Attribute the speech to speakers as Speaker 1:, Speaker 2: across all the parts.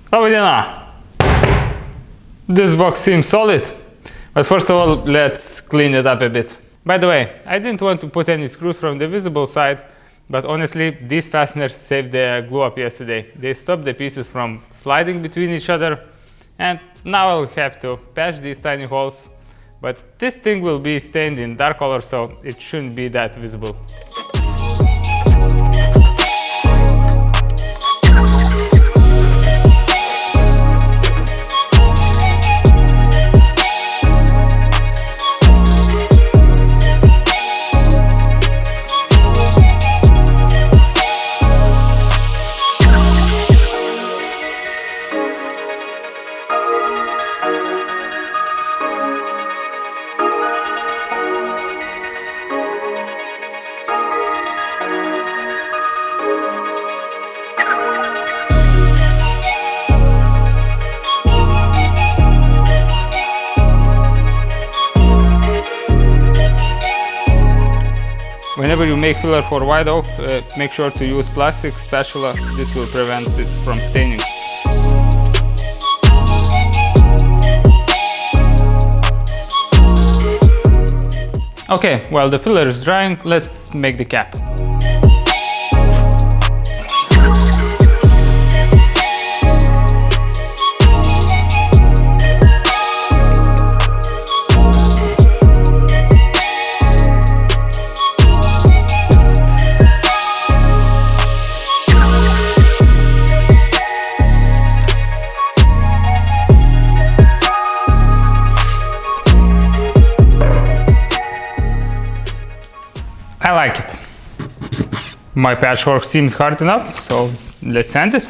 Speaker 1: Laba diena! This box seems solid, but first of all, let's clean it up a bit. By the way, I didn't want to put any screws from the visible side, but honestly, these fasteners saved the glue up yesterday. They stopped the pieces from sliding between each other, and now I'll have to patch these tiny holes. But this thing will be stained in dark color, so it shouldn't be that visible. Whenever you make filler for white oak, make sure to use plastic spatula. This will prevent it from staining. Okay, while the filler is drying, let's make the cap. I like it. My patchwork seems hard enough, so let's sand it.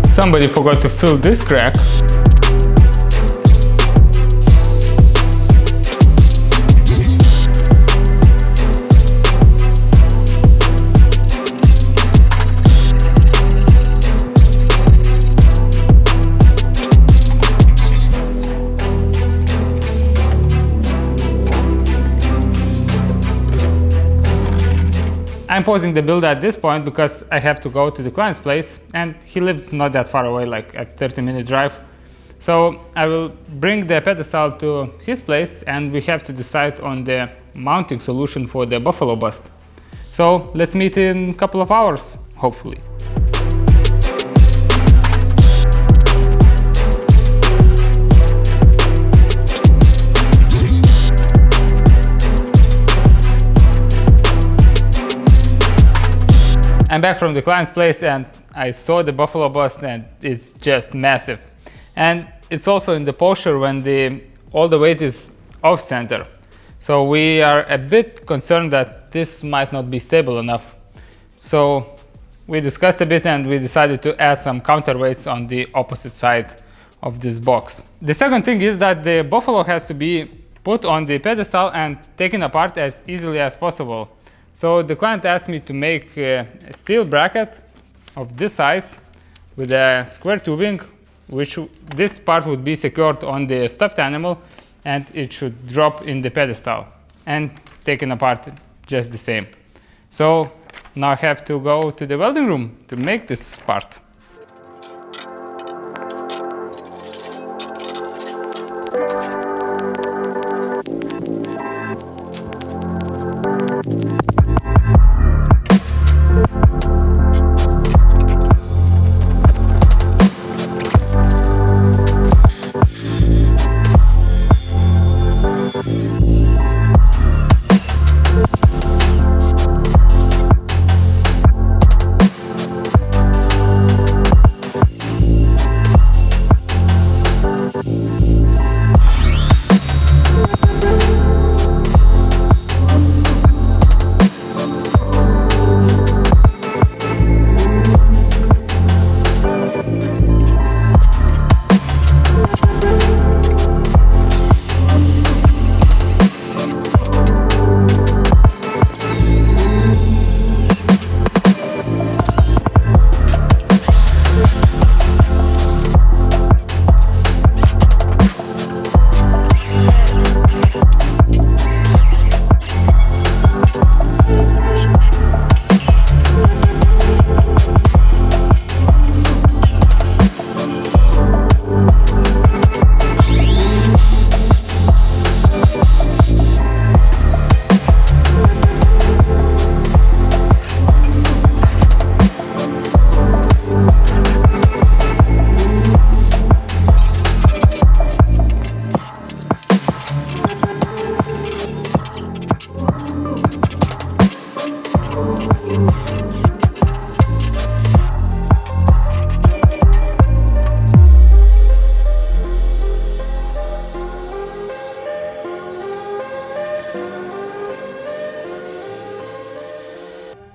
Speaker 1: Somebody forgot to fill this crack. I'm pausing the build at this point because I have to go to the client's place, and he lives not that far away, like a 30-minute drive. So I will bring the pedestal to his place, and we have to decide on the mounting solution for the buffalo bust. So let's meet in a couple of hours, hopefully. I'm back from the client's place, and I saw the buffalo bust, and it's just massive. And it's also in the posture when all the weight is off center. So we are a bit concerned that this might not be stable enough. So we discussed a bit, and we decided to add some counterweights on the opposite side of this box. The second thing is that the buffalo has to be put on the pedestal and taken apart as easily as possible. So the client asked me to make a steel bracket of this size with a square tubing, which this part would be secured on the stuffed animal, and it should drop in the pedestal and taken apart just the same. So now I have to go to the welding room to make this part.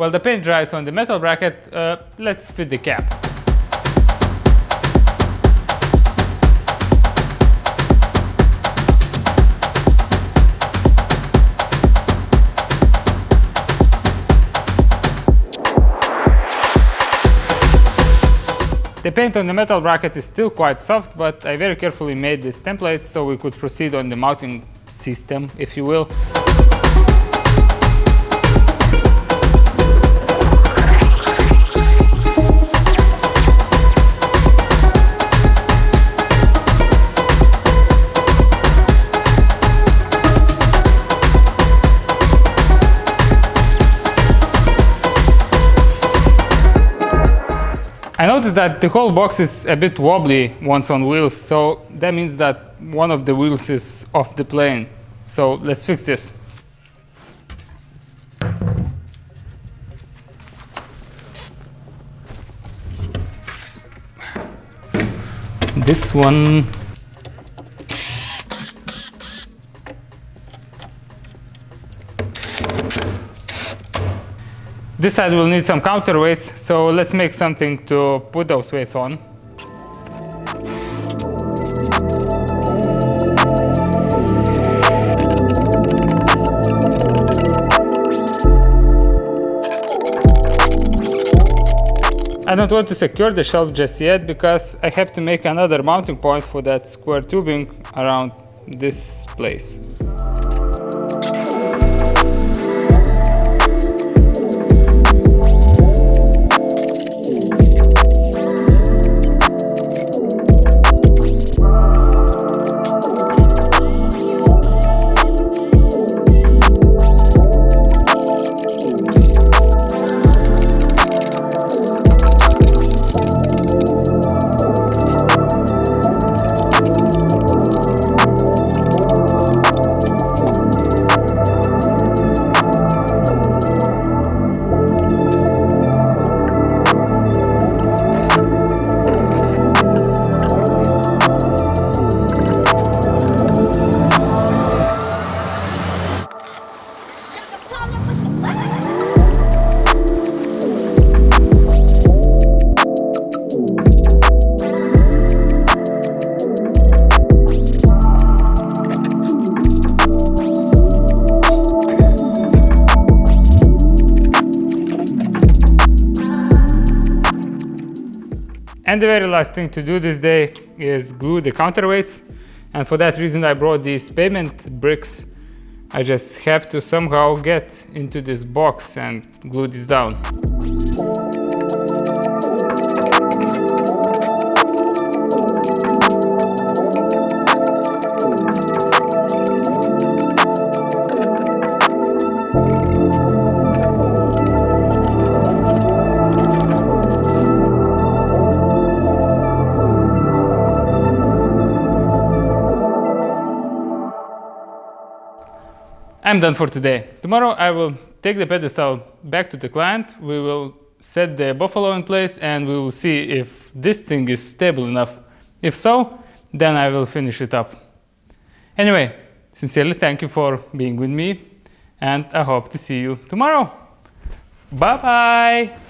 Speaker 1: while the paint dries on the metal bracket, let's fit the cap. The paint on the metal bracket is still quite soft, but I very carefully made this template so we could proceed on the mounting system, if you will. I noticed that the whole box is a bit wobbly once on wheels, so that means that one of the wheels is off the plane. So let's fix this. This one. This side will need some counterweights, so let's make something to put those weights on. I don't want to secure the shelf just yet because I have to make another mounting point for that square tubing around this place. And the very last thing to do this day is glue the counterweights. And for that reason I brought these pavement bricks. I just have to somehow get into this box and glue this down. I'm done for today. Tomorrow I will take the pedestal back to the client. We will set the buffalo in place and we will see if this thing is stable enough. If so, then I will finish it up. Anyway, sincerely thank you for being with me and I hope to see you tomorrow. Bye bye!